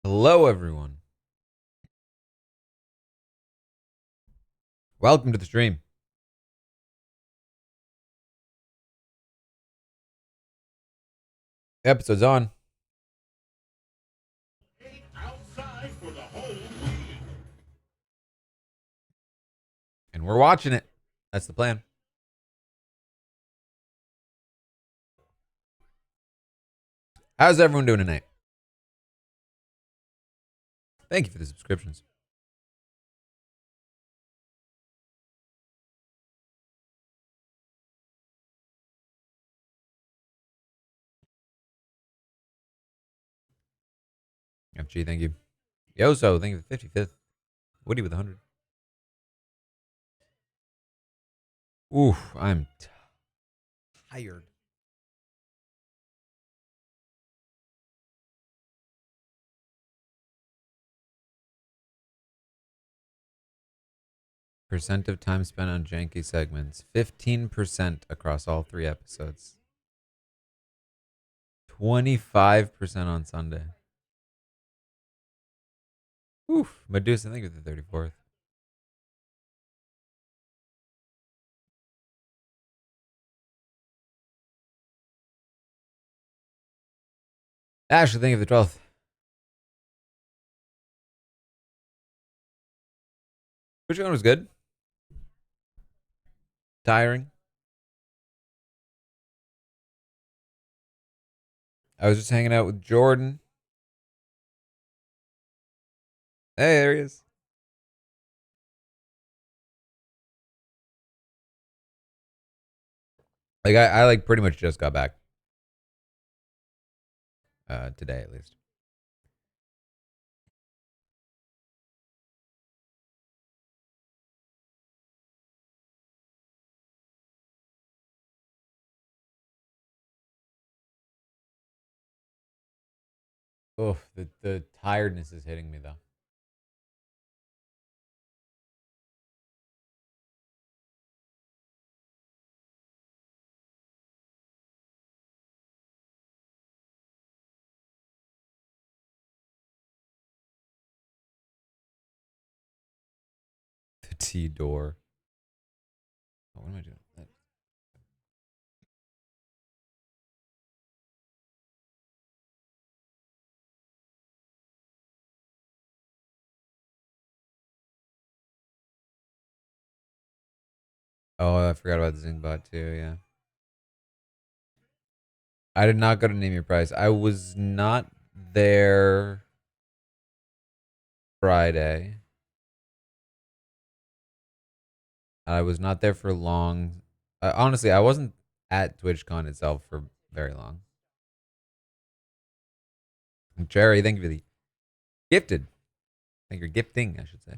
Hello, everyone. Welcome to the stream. Episode's on. And we're watching it. That's the plan. How's everyone doing tonight? Thank you for the subscriptions. FG, thank you. Yoso, thank you for the 55th. Woody with 100. Oof, I'm tired. Percent of time spent on janky segments. 15% across all 3 episodes. 25% on Sunday. Oof, Medusa, thank you for the 34th. Ashley, thank you for the 12th. Which one was good? Tiring? I was just hanging out with Jordan. Hey, there he is. Like I like pretty much just got back. Today at least. Oh, the tiredness is hitting me though. The T door. Oh, what am I doing? Oh, I forgot about the Zingbot too. Yeah, I did not go to Name Your Price. I was not there Friday. I was not there for long. Honestly, I wasn't at TwitchCon itself for very long. Jerry, thank you for the gifted. Thank you for gifting, I should say.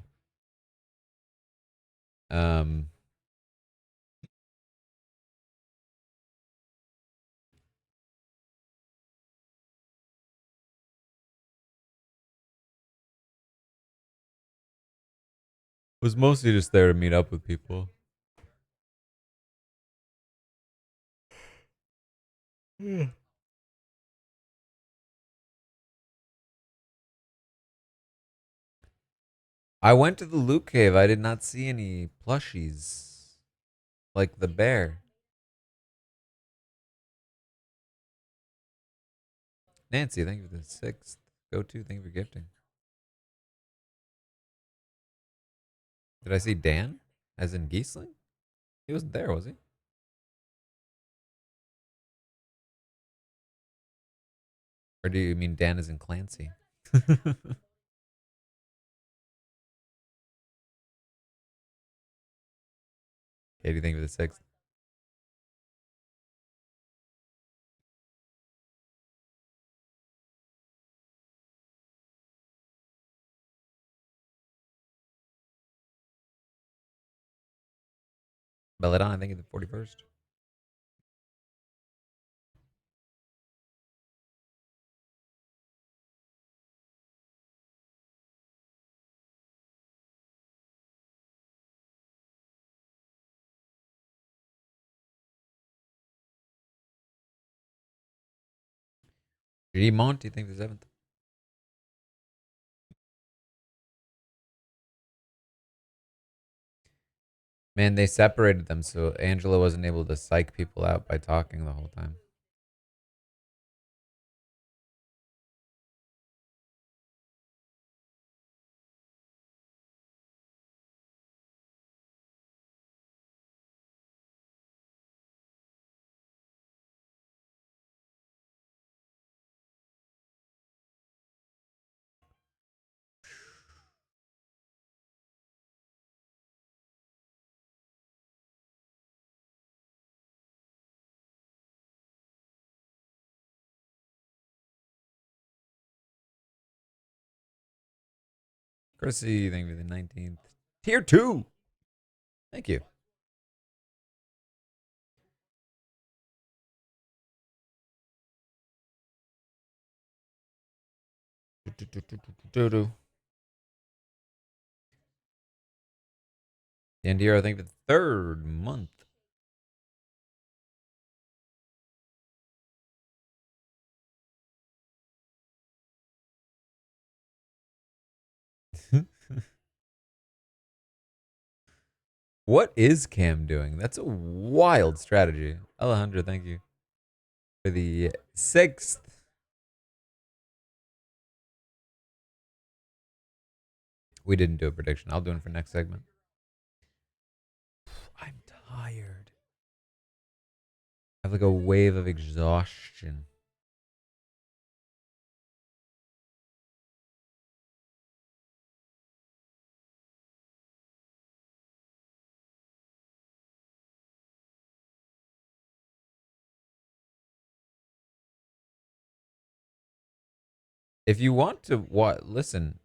Um, was mostly just there to meet up with people. Yeah. I went to the Loot Cave. I did not see any plushies like the bear. Nancy, thank you for the 6th. Go to, thank you for gifting. Did I see Dan? As in Giesling? He wasn't there, was he? Or do you mean Dan as in Clancy? Katie, thank you for the 6th. Belladonna, thank you for the 41st. G Monty, thank you for the 7th. Man, they separated them so Angela wasn't able to psych people out by talking the whole time. Chrissy, thank you for the 19th. Tier 2. Thank you. Indira, thank you for the third month. What is Cam doing? That's a wild strategy. Alejandro, thank you for the sixth. We didn't do a prediction. I'll do it for next segment. I'm tired. I have like a wave of exhaustion. If you want to listen,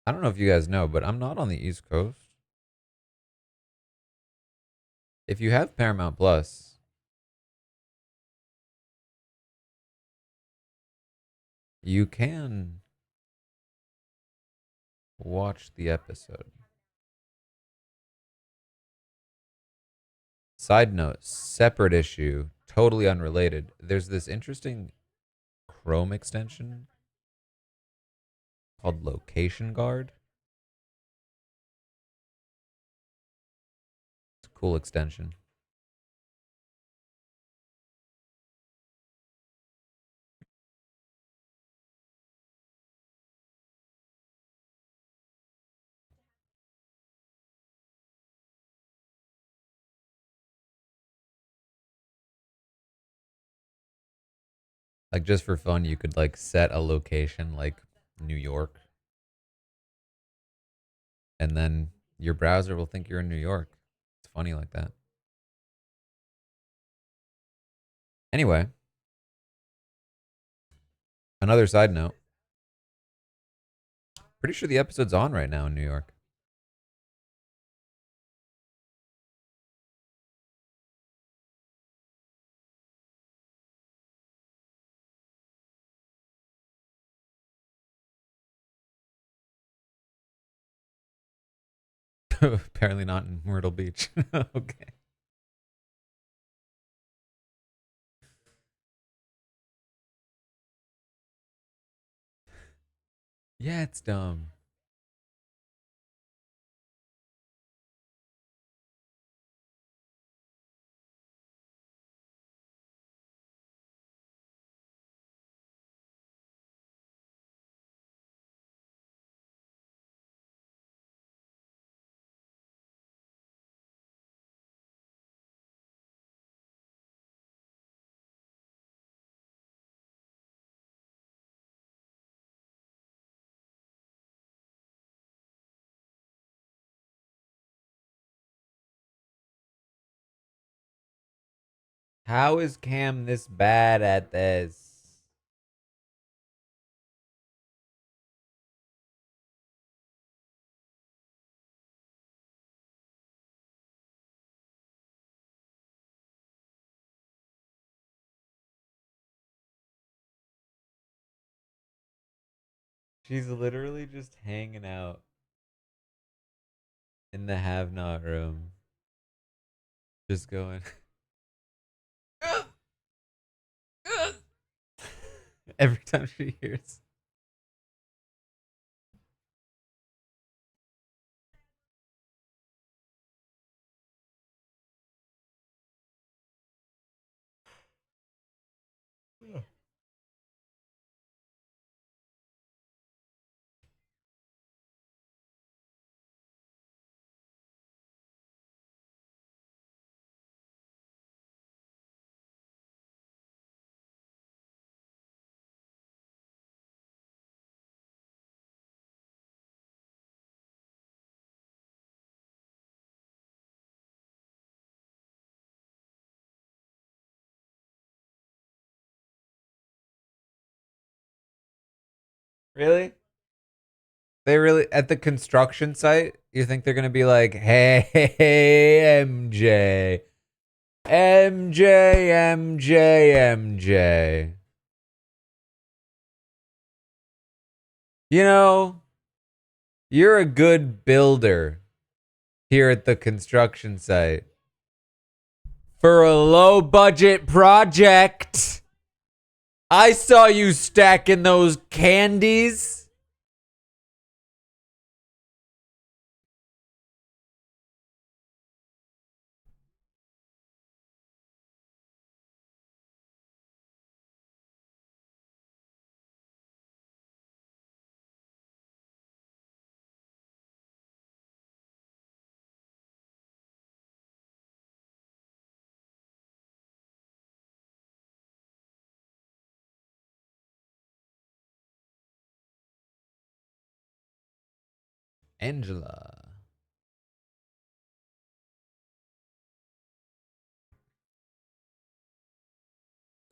I don't know if you guys know, but I'm not on the East Coast. If you have Paramount Plus, you can watch the episode. Side note, separate issue, totally unrelated. There's this interesting Chrome extension called Location Guard. It's a cool extension. Like just for fun, you could like set a location like New York, and then your browser will think you're in New York. It's funny like that. Anyway, another side note. Pretty sure the episode's on right now in New York. Apparently not in Myrtle Beach. Okay. Yeah, it's dumb. How is Cam this bad at this? She's literally just hanging out in the have not room. Just going. Every time she hears. Really? They really at the construction site? You think they're gonna be like, "Hey, MJ, MJ, MJ, MJ. You know, you're a good builder here at the construction site for a low budget project. I saw you stacking those candies." Angela.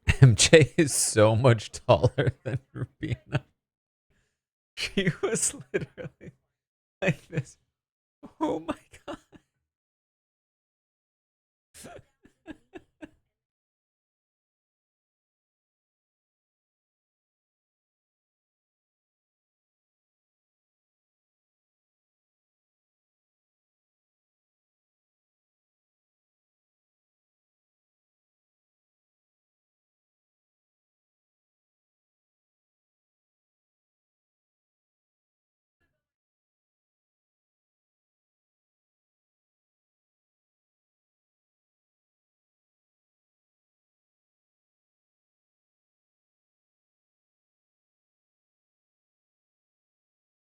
MJ is so much taller than Rubina. She was literally like this. Oh my god.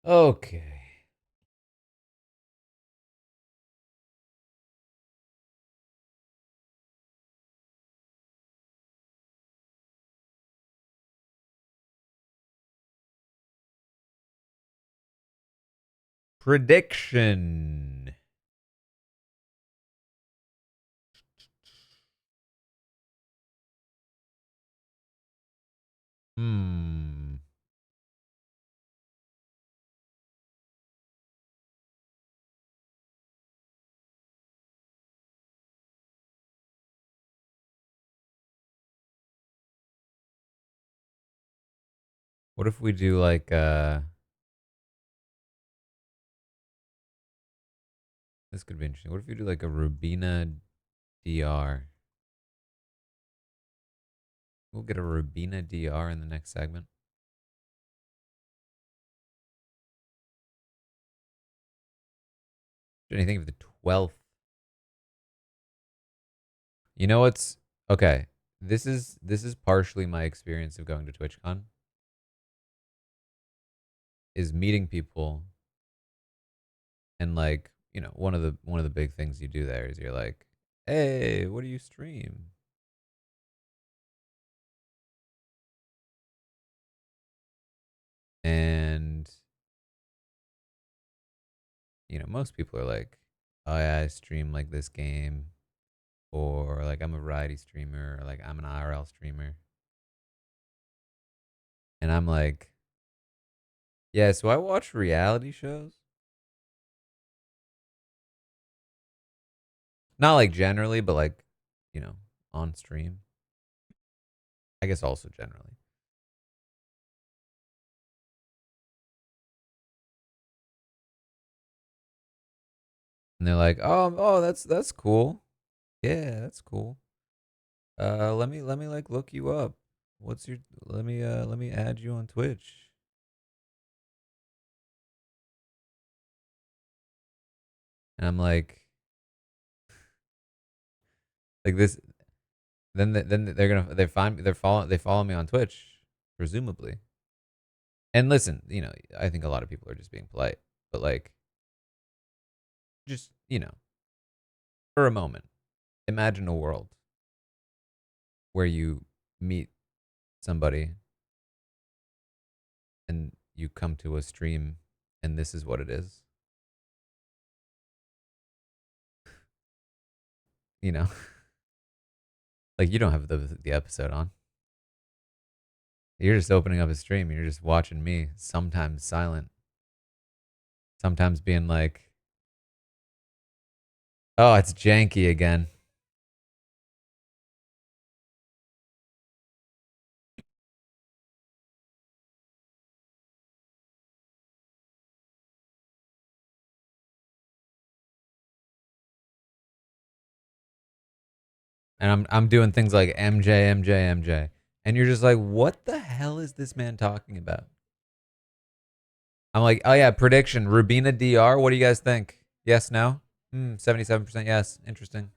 Okay. Prediction. Hmm. What if we do like this could be interesting. What if we do like a Rubina DR? We'll get a Rubina DR in the next segment. Anything of the 12th. You know what's okay. This is partially my experience of going to TwitchCon is meeting people and like, one of the big things you do there is you're like, "Hey, what do you stream?" And most people are like, "Oh yeah, I stream like this game," or like I'm a variety streamer, or like I'm an IRL streamer. And I'm like, "Yeah, so I watch reality shows." Not like generally, but like, you know, on stream. I guess also generally. And they're like, "Oh, that's cool. Yeah, that's cool. Let me like look you up. What's your let me add you on Twitch." And I'm like this. Then they're gonna they follow me on Twitch, presumably. And listen, I think a lot of people are just being polite, but like, just for a moment, imagine a world where you meet somebody and you come to a stream, and this is what it is. You know, like you don't have the episode on. You're just opening up a stream. You're just watching me, sometimes silent, sometimes being like, oh, it's janky again. And I'm doing things like MJ, MJ, MJ. And you're just like, what the hell is this man talking about? I'm like, oh yeah, prediction. Rubina DR. What do you guys think? Yes, no? 77% yes. Interesting.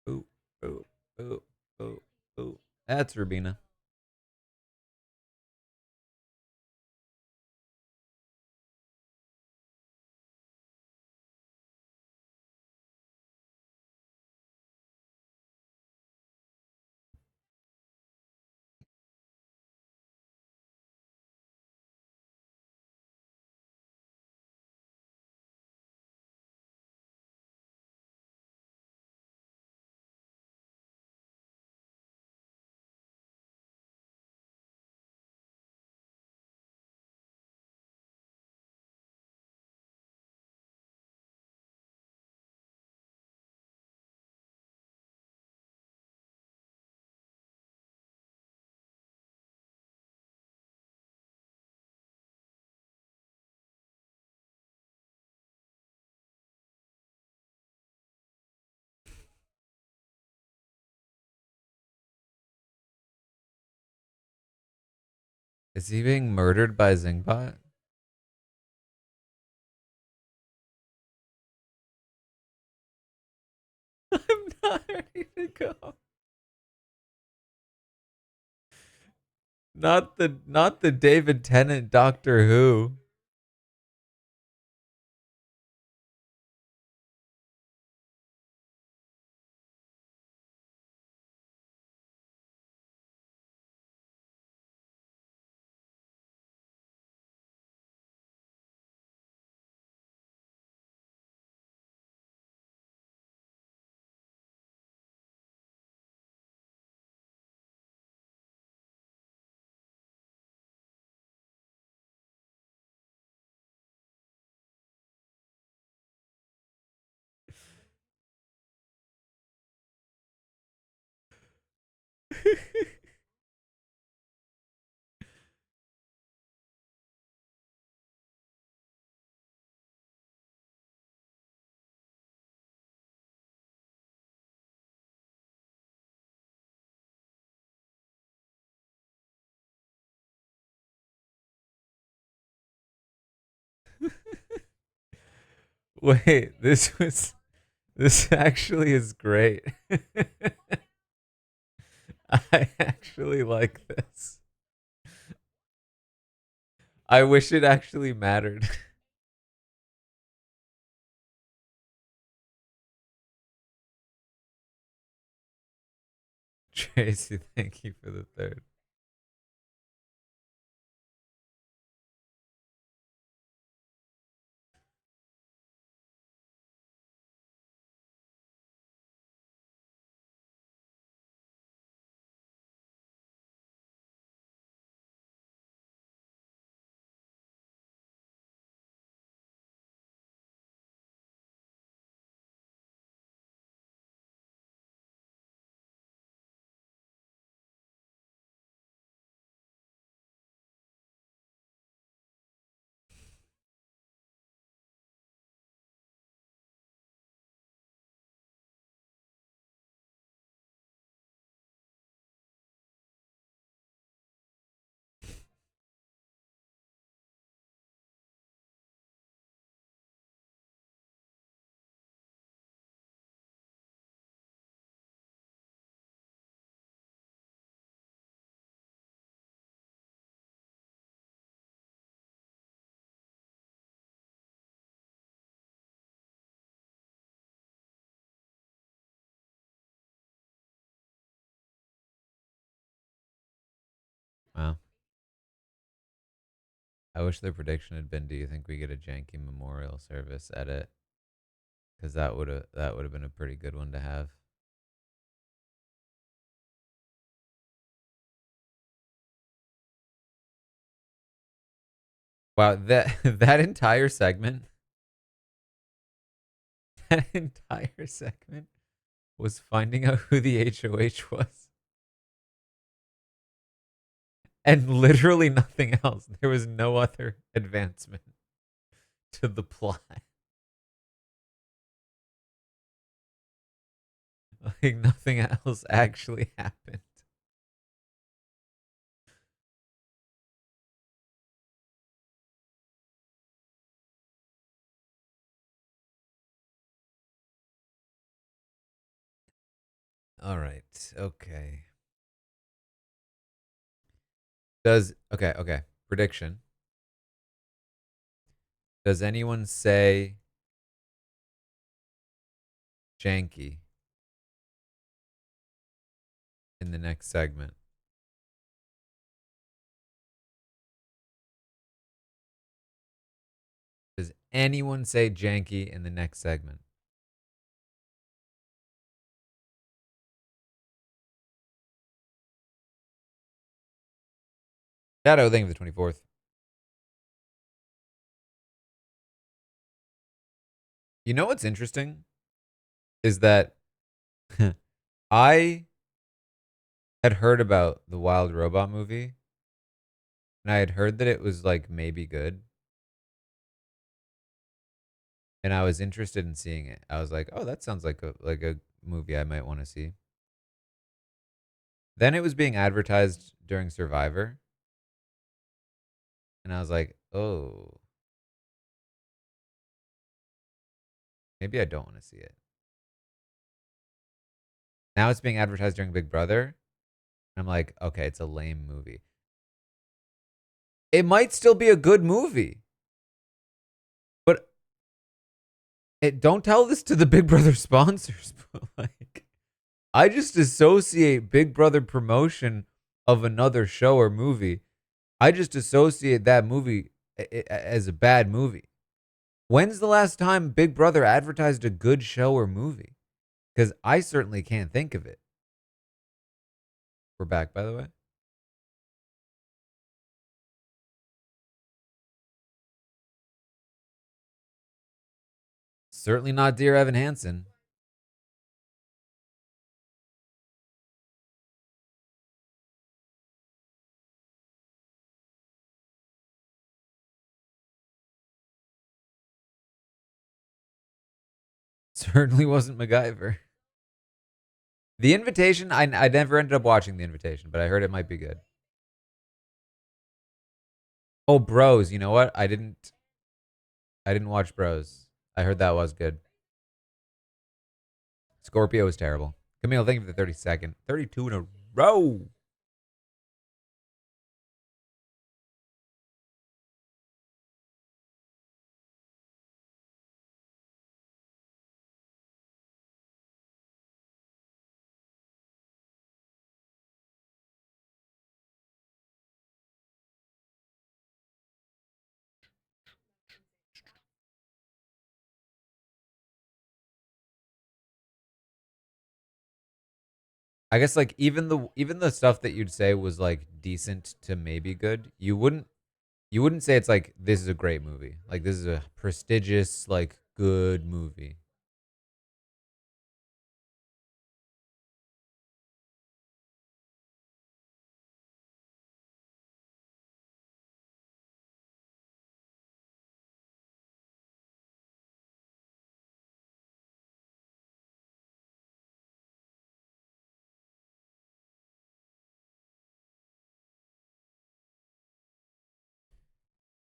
Ooh, ooh, ooh, ooh, ooh. That's Rubina. Is he being murdered by Zingbot? I'm not ready to go. Not the David Tennant Doctor Who. Wait, this actually is great. I actually like this. I wish it actually mattered. Tracy, thank you for the third. Wow. I wish their prediction had been, do you think we get a janky memorial service edit? Because that would have been a pretty good one to have. Wow, that that entire segment, that entire segment was finding out who the HOH was. And literally nothing else. There was no other advancement to the plot. Like nothing else actually happened. All right. Okay. Okay. Prediction. Does anyone say janky in the next segment? Does anyone say janky in the next segment? Shadow, thank you for the 24th. You know what's interesting? Is that I had heard about the Wild Robot movie, and I had heard that it was like maybe good, and I was interested in seeing it. I was like, "Oh, that sounds like a movie I might want to see." Then it was being advertised during Survivor, and I was like, "Oh, maybe I don't want to see it." Now it's being advertised during Big Brother, and I'm like, "Okay, it's a lame movie." It might still be a good movie, but don't tell this to the Big Brother sponsors, but like I just associate Big Brother promotion of another show or movie. I just associate that movie as a bad movie. When's the last time Big Brother advertised a good show or movie? Because I certainly can't think of it. We're back, by the way. Certainly not Dear Evan Hansen. Certainly wasn't MacGyver. The Invitation, I never ended up watching The Invitation, but I heard it might be good. Oh, Bros, you know what? I didn't watch Bros. I heard that was good. Scorpio was terrible. Camille, thank you for the 32nd. 32 in a row. I guess like even the stuff that you'd say was like decent to maybe good, you wouldn't say it's like this is a great movie. Like this is a prestigious like good movie.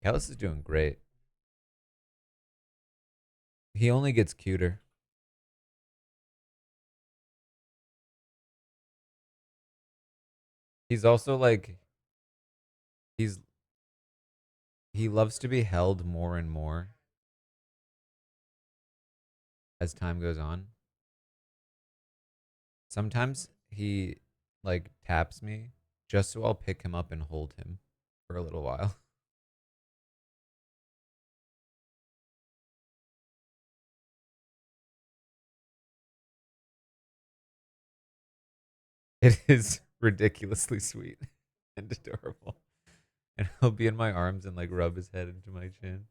Callis is doing great. He only gets cuter. He's also like he's he loves to be held more and more as time goes on. Sometimes he like taps me just so I'll pick him up and hold him for a little while. It is ridiculously sweet and adorable. And he'll be in my arms and like rub his head into my chin.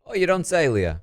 Oh, you don't say, Leah.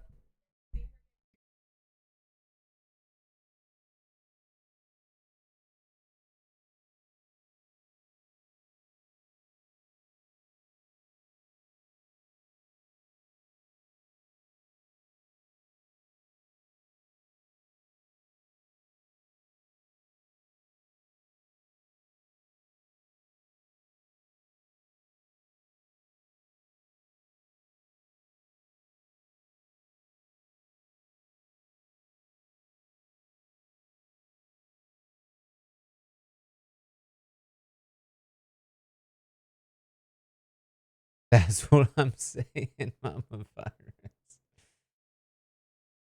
That's what I'm saying, Mama Virus.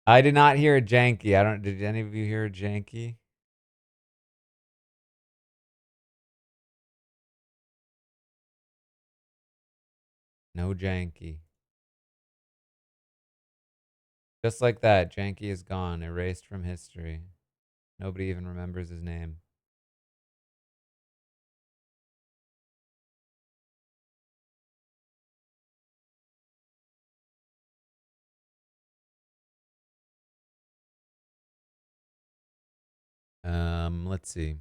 I did not hear a janky. I don't. Did any of you hear a janky? No janky. Just like that, janky is gone, erased from history. Nobody even remembers his name. Let's see.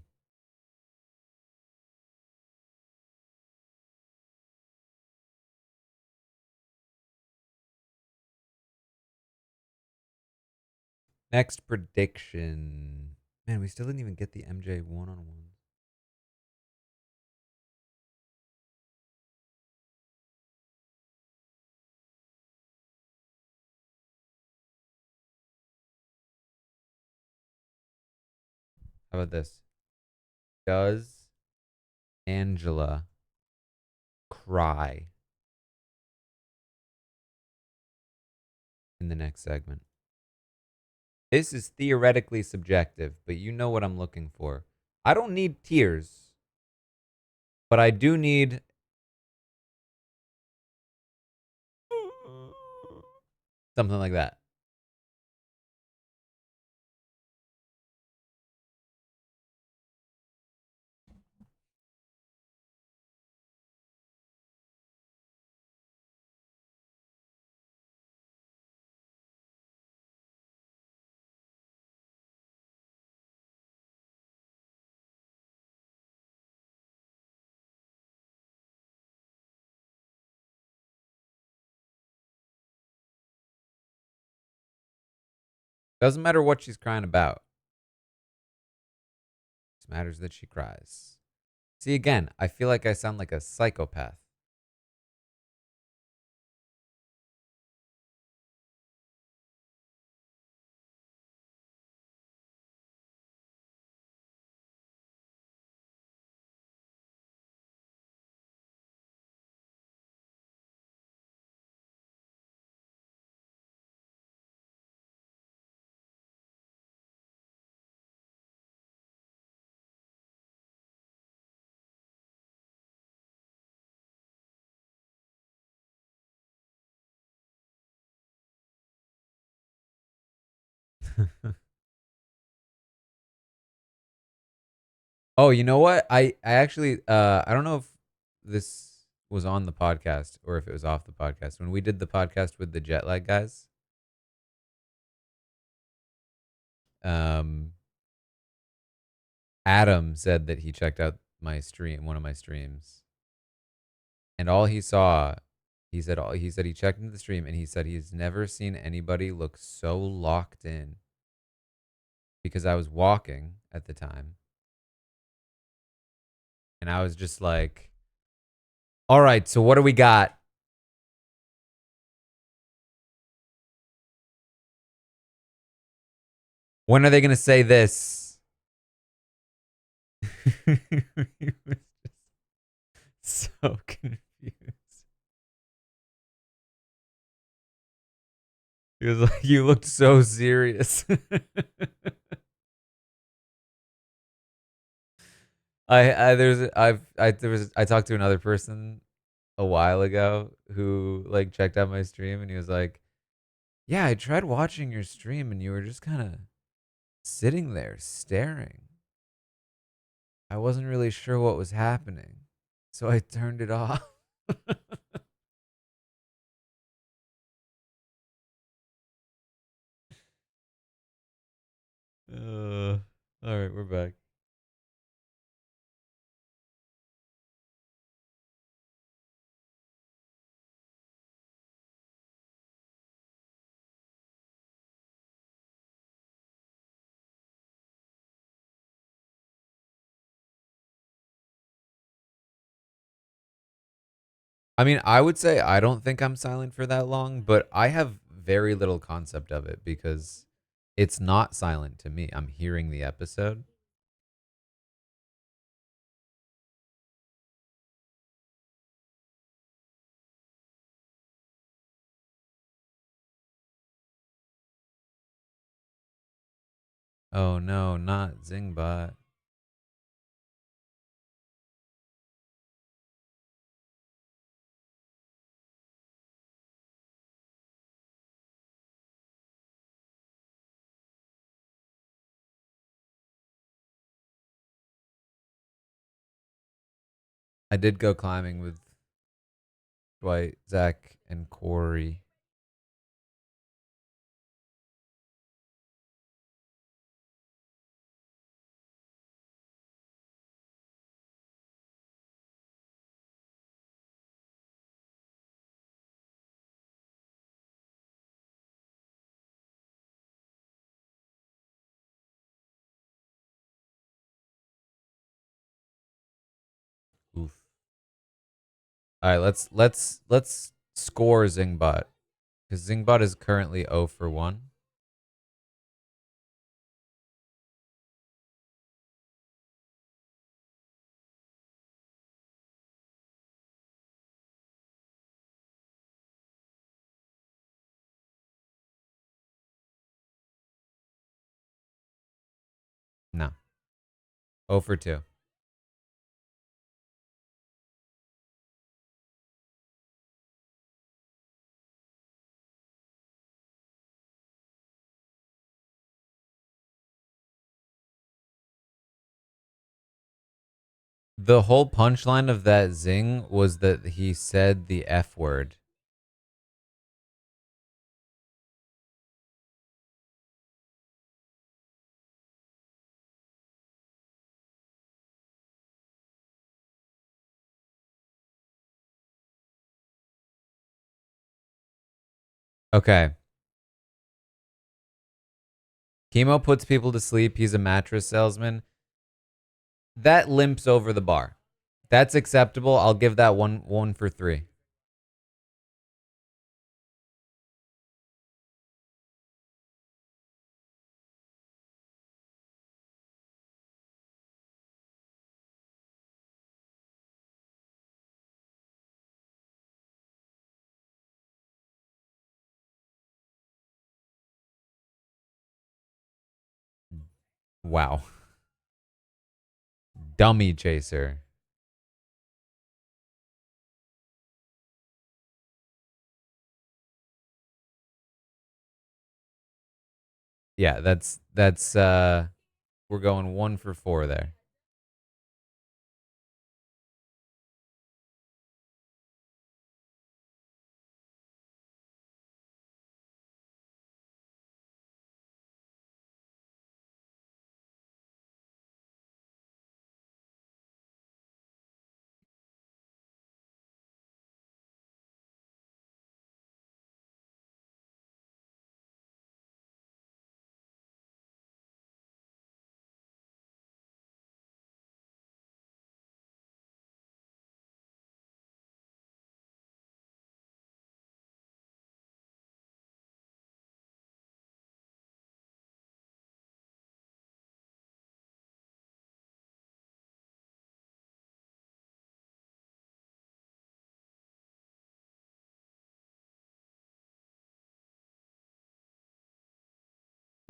Next prediction. Man, we still didn't even get the MJ one-on-one. How about this? Does Angela cry in the next segment? This is theoretically subjective, but you know what I'm looking for. I don't need tears, but I do need something like that. Doesn't matter what she's crying about. It matters that she cries. See, again, I feel like I sound like a psychopath. Oh, you know what? I actually I don't know if this was on the podcast or if it was off the podcast. When we did the podcast with the jet lag guys, um Adam said that he checked out my stream, one of my streams, and all he saw, he said he checked into the stream and he said he's never seen anybody look so locked in because I was walking at the time and I was just like, "All right, so what do we got?" When are they going to say this? He was just so confused. He was like, "You looked so serious." I talked to another person a while ago who like checked out my stream and he was like, "Yeah, I tried watching your stream and you were just kind of sitting there staring. I wasn't really sure what was happening, so I turned it off." All right, we're back. I mean, I would say I don't think I'm silent for that long, but I have very little concept of it because it's not silent to me. I'm hearing the episode. Oh no, not Zingbot. I did go climbing with Dwight, Zach, and Corey. Oof. All right, let's score Zingbot because Zingbot is currently 0 for 1. No, 0 for 2. The whole punchline of that zing was that he said the F word. Okay. Chemo puts people to sleep. He's a mattress salesman. That limps over the bar. That's acceptable. I'll give that one for 3. Wow. Dummy chaser. Yeah, we're going 1 for 4 there.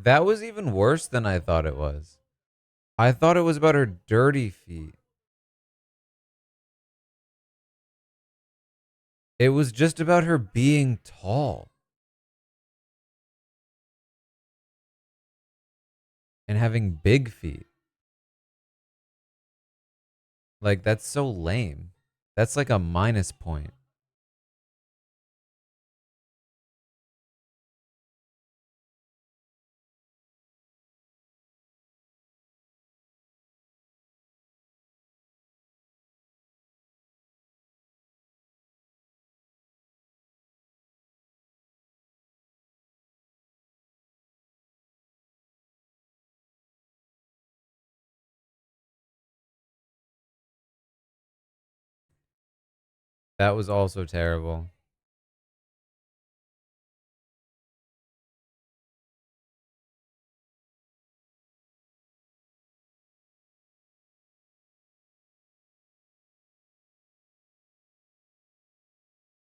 That was even worse than I thought it was. I thought it was about her dirty feet. It was just about her being tall and having big feet. Like, that's so lame. That's like a minus point. That was also terrible.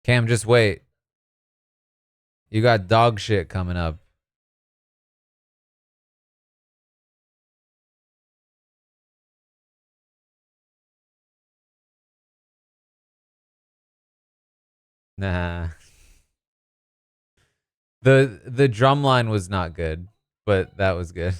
Cam, just wait. You got dog shit coming up. Nah. The drum line was not good, but that was good.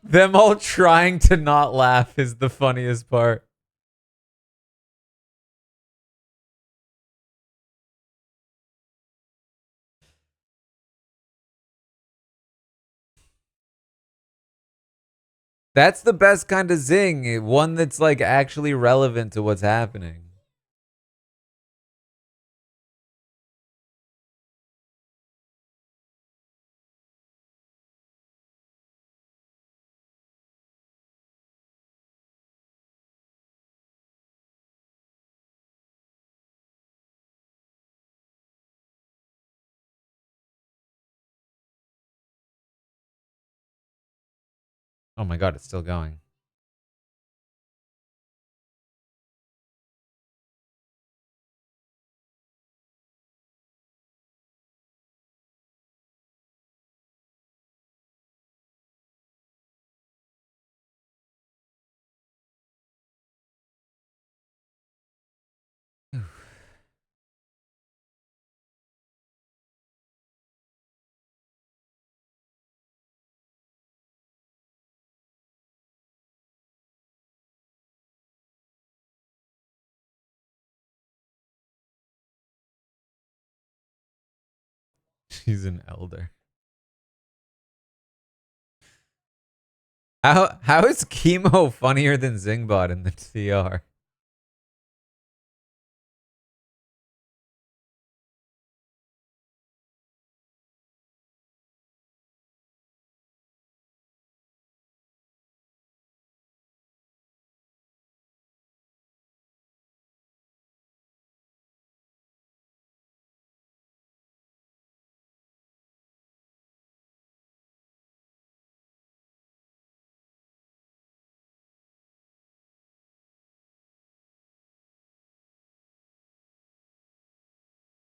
Them all trying to not laugh is the funniest part. That's the best kind of zing, one that's like actually relevant to what's happening. Oh my god, it's still going. She's an elder. How is chemo funnier than Zingbot in the TR?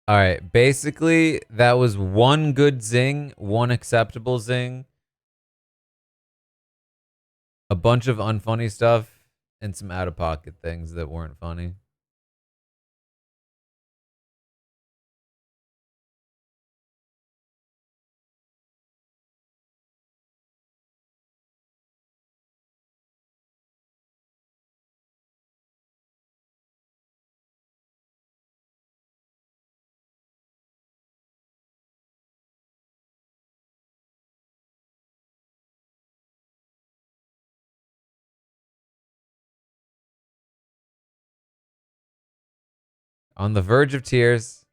All right, basically that was one good zing, one acceptable zing, a bunch of unfunny stuff, and some out of pocket things that weren't funny. On the verge of tears.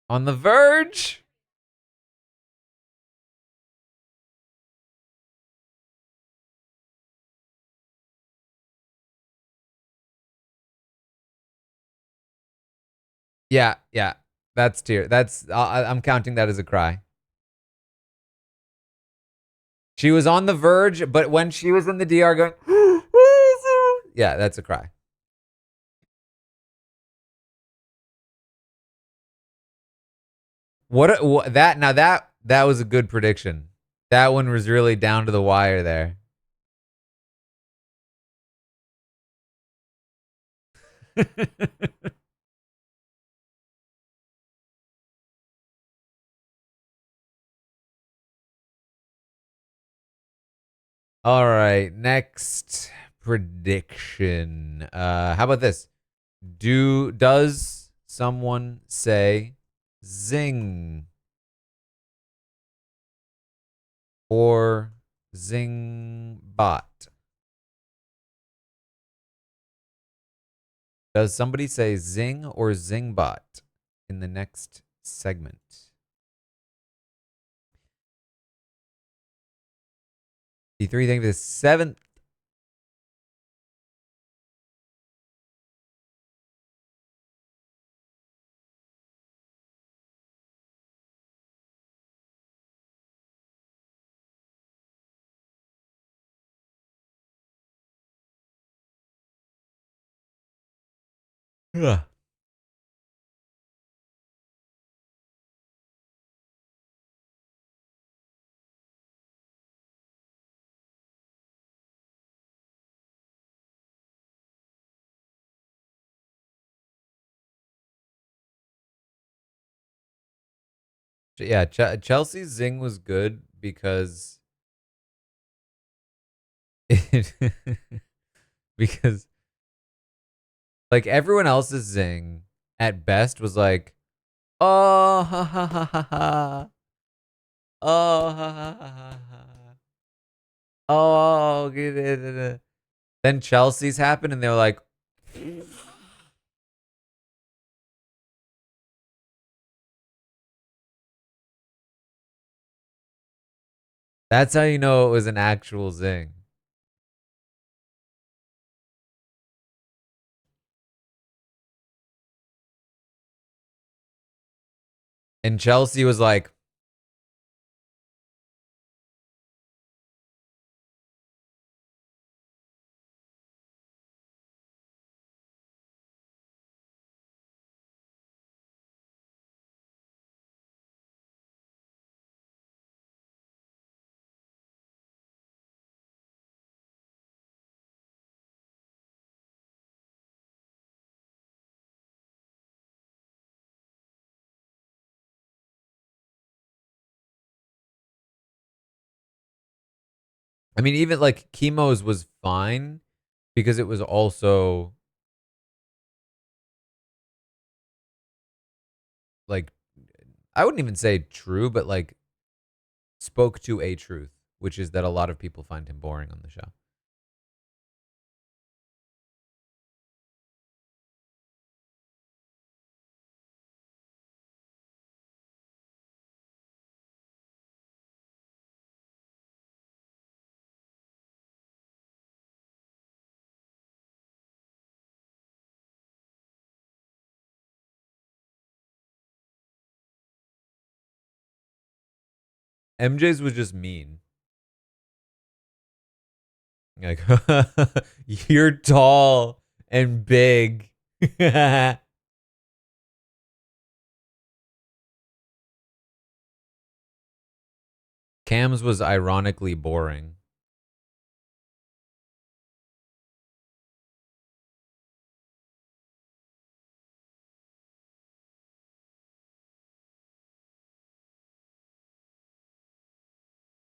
On the verge. Yeah, yeah. That's tear. I'm counting that as a cry. She was on the verge, but when she was in the DR going, yeah, that's a cry. What that now that was a good prediction. That one was really down to the wire there. All right, next prediction. How about this? Does someone say zing or zing bot? Does somebody say zing or zing bot in the next segment? D3, thank you for the seventh. Ugh. Yeah, Chelsea's zing was good because it, because like everyone else's zing at best was like, oh ha ha ha ha ha, oh ha ha ha ha ha, oh get it. Then Chelsea's happened and they were like, that's how you know it was an actual zing. And Chelsea was like, I mean, even like Chemo's was fine because it was also like, I wouldn't even say true, but like spoke to a truth, which is that a lot of people find him boring on the show. MJ's was just mean. Like, you're tall and big. Cam's was ironically boring.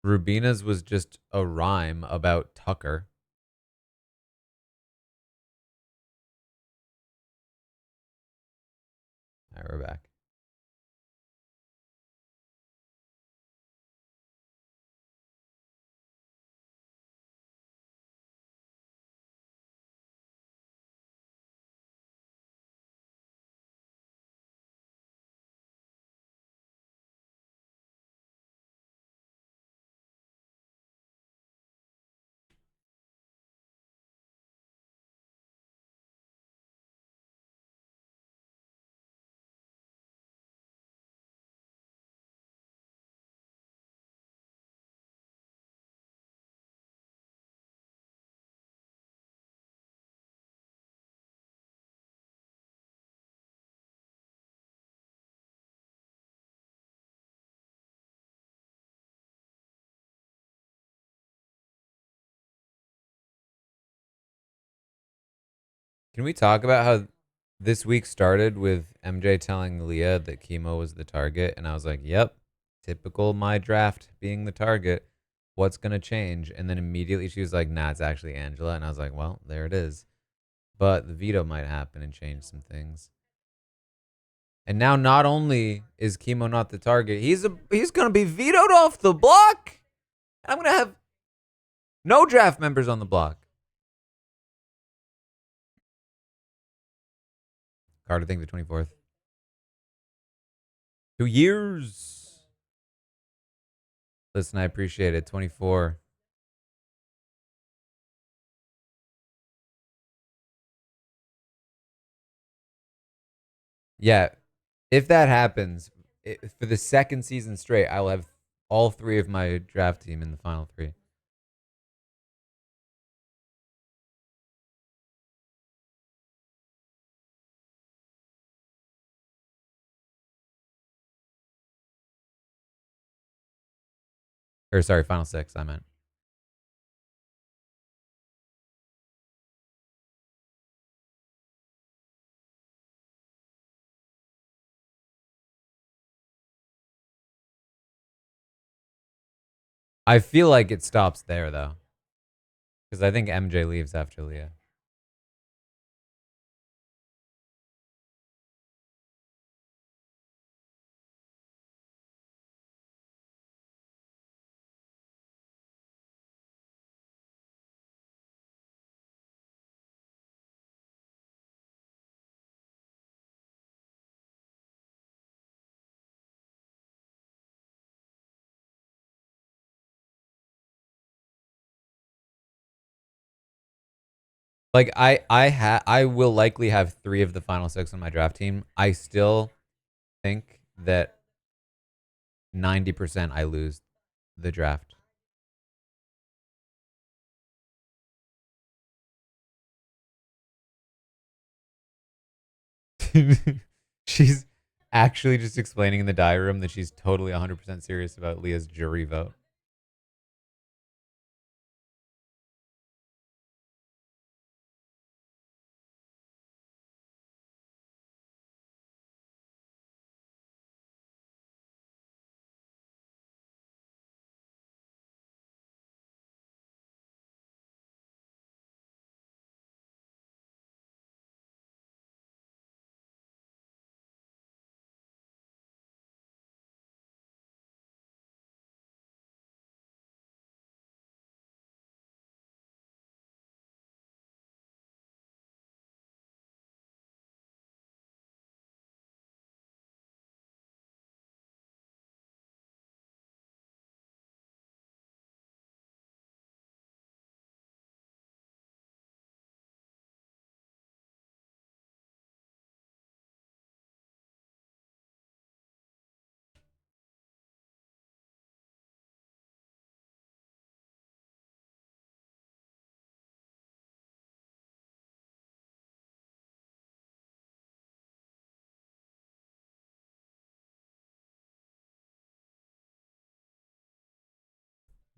Rubina's was just a rhyme about Tucker. All right, we're back. Can we talk about how this week started with MJ telling Leah that chemo was the target? And I was like, yep, typical my draft being the target. What's going to change? And then immediately she was like, nah, it's actually Angela. And I was like, well, there it is. But the veto might happen and change some things. And now not only is chemo not the target, he's going to be vetoed off the block. I'm going to have no draft members on the block. Card, I think the 24th. 2 years. Listen, I appreciate it. 24. Yeah, if that happens, for the second season straight, I will have all three of my draft team in the final three. Or sorry, final six, I meant. I feel like it stops there, though. Because I think MJ leaves after Leah. Like I will likely have three of the final six on my draft team. I still think that 90% I lose the draft. She's actually just explaining in the diary room that she's totally 100% serious about Leah's jury vote.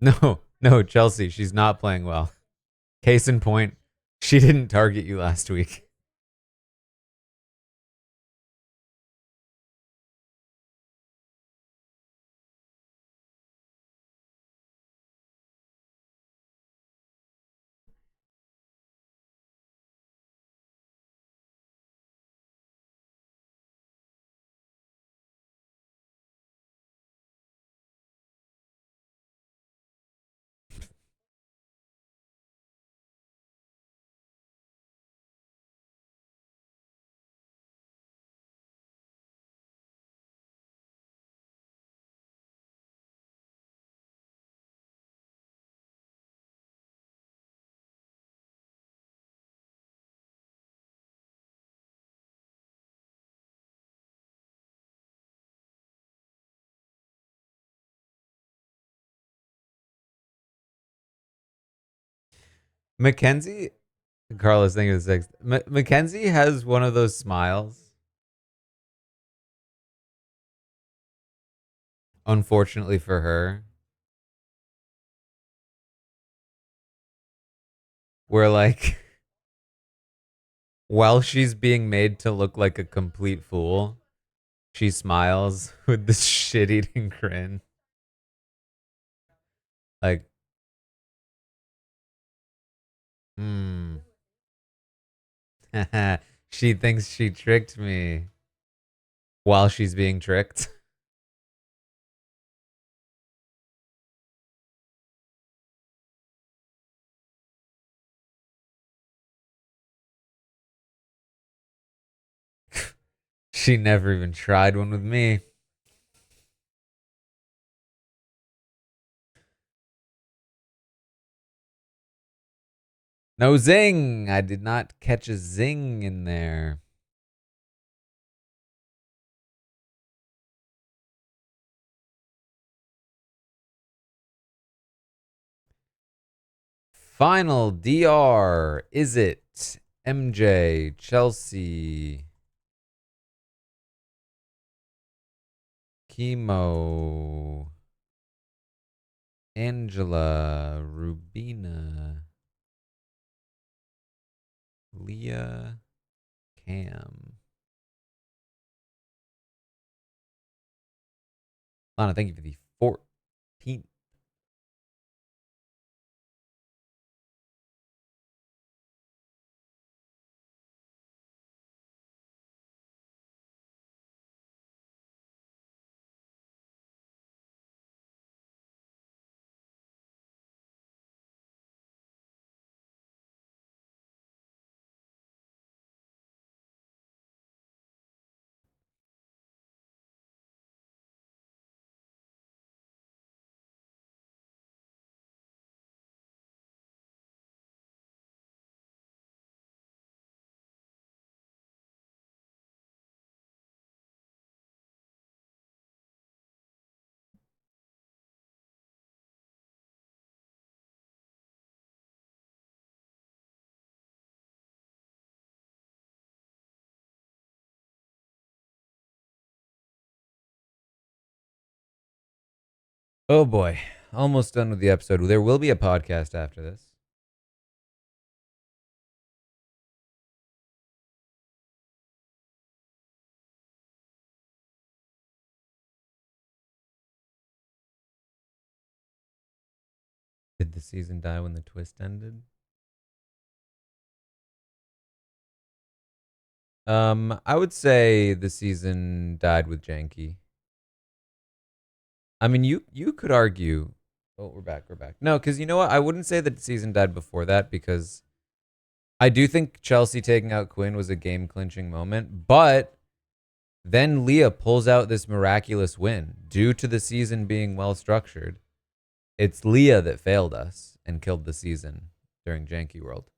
No, no, Chelsea, she's not playing well. Case in point, she didn't target you last week. Mackenzie, Carlos, think of the sixth. Mackenzie has one of those smiles, unfortunately for her, where like while she's being made to look like a complete fool, she smiles with this shit eating grin. Like, hmm. She thinks she tricked me while she's being tricked. She never even tried one with me. No zing. I did not catch a zing in there. Final DR. Is it MJ, Chelsea, Chemo, Angela, Rubina, Leah, Cam? Lana, thank you for the 14th. Oh boy. Almost done with the episode. There will be a podcast after this. Did the season die when the twist ended? I would say the season died with Janky. I mean, you could argue. Oh, we're back. We're back. No, because you know what? I wouldn't say that the season died before that because I do think Chelsea taking out Quinn was a game clinching moment, but then Leah pulls out this miraculous win due to the season being well structured. It's Leah that failed us and killed the season during Janky World.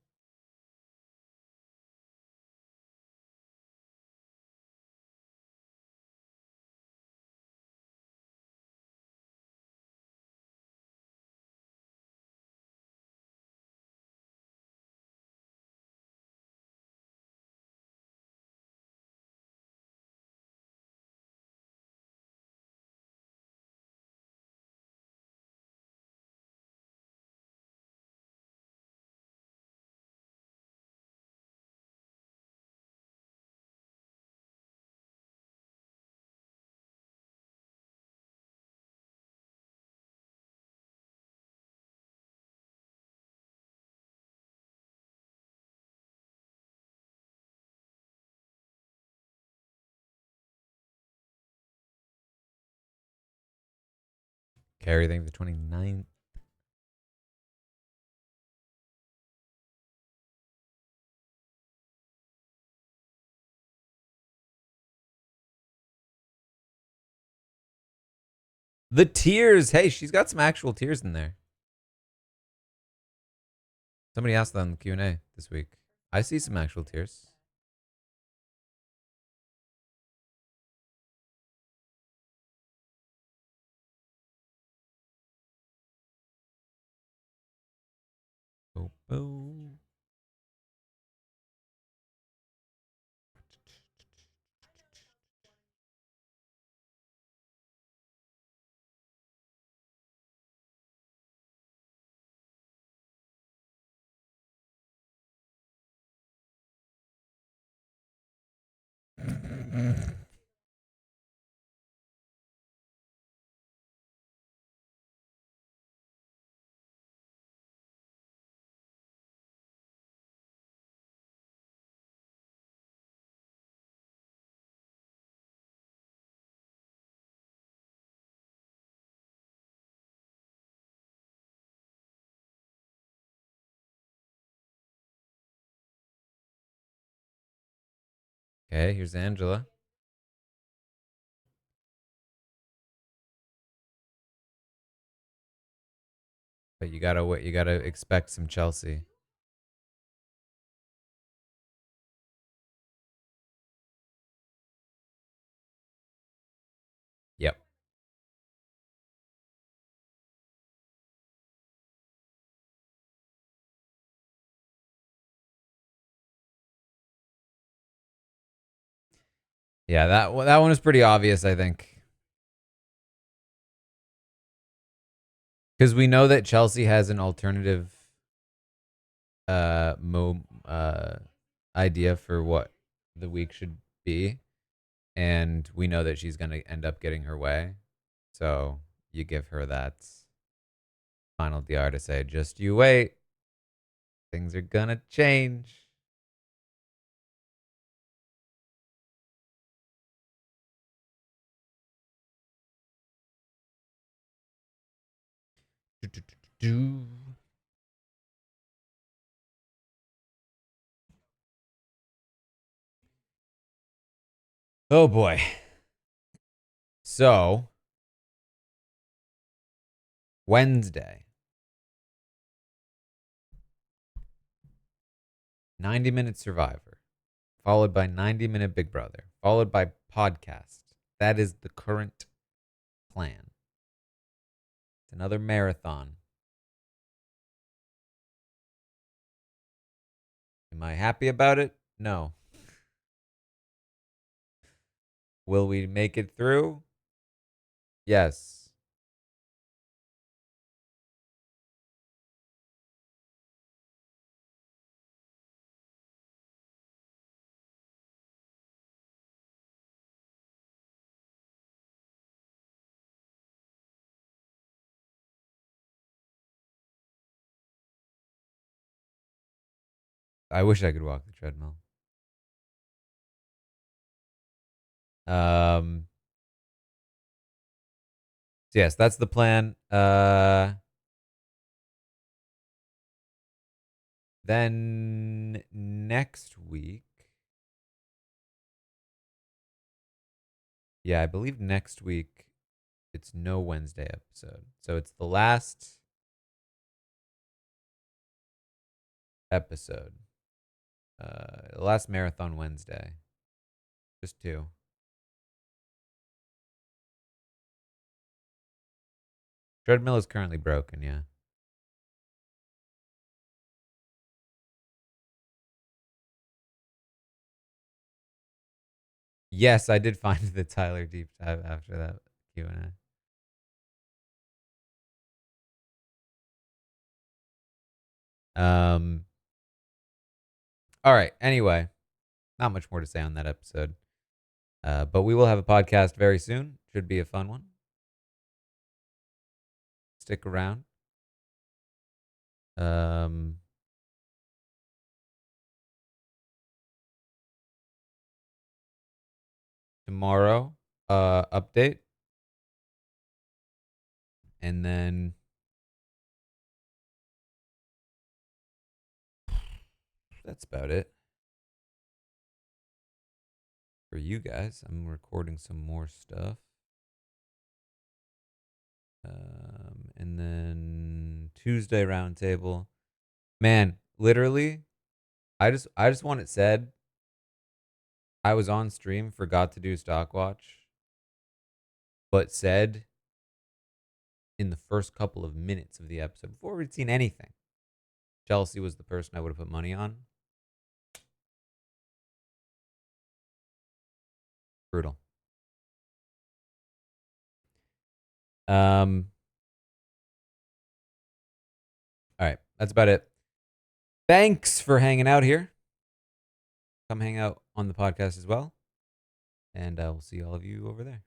Carrie, thing the 29th. The tears. Hey, she's got some actual tears in there. Somebody asked that on the Q&A this week. I see some actual tears. Oh, oh. Okay, here's Angela. But you gotta wait. You gotta expect some Chelsea. Yep. Yeah, that one is pretty obvious, I think, because we know that Chelsea has an alternative mo idea for what the week should be, and we know that she's gonna end up getting her way. So you give her that final DR to say, "Just you wait, things are gonna change." Oh boy. So Wednesday, 90-minute Survivor, followed by 90-minute Big Brother, followed by podcast. That is the current plan. It's another marathon. Am I happy about it? No. Will we make it through? Yes. I wish I could walk the treadmill. Um so yes, that's the plan. Then next week. Yeah, I believe next week it's no Wednesday episode. So it's the last episode. Last marathon Wednesday. Just two. Treadmill is currently broken, yeah. Yes, I did find the Tyler deep dive after that Q&A. All right. Anyway, not much more to say on that episode. But we will have a podcast very soon. Should be a fun one. Stick around. Um, Tomorrow, update. And then that's about it for you guys. I'm recording some more stuff. And then Tuesday roundtable. Man, literally, I just want it said. I was on stream, forgot to do stock watch, but said in the first couple of minutes of the episode, before we'd seen anything, Chelsea was the person I would have put money on. Brutal. All right, that's about it. Thanks for hanging out here. Come hang out on the podcast as well. And we'll see all of you over there.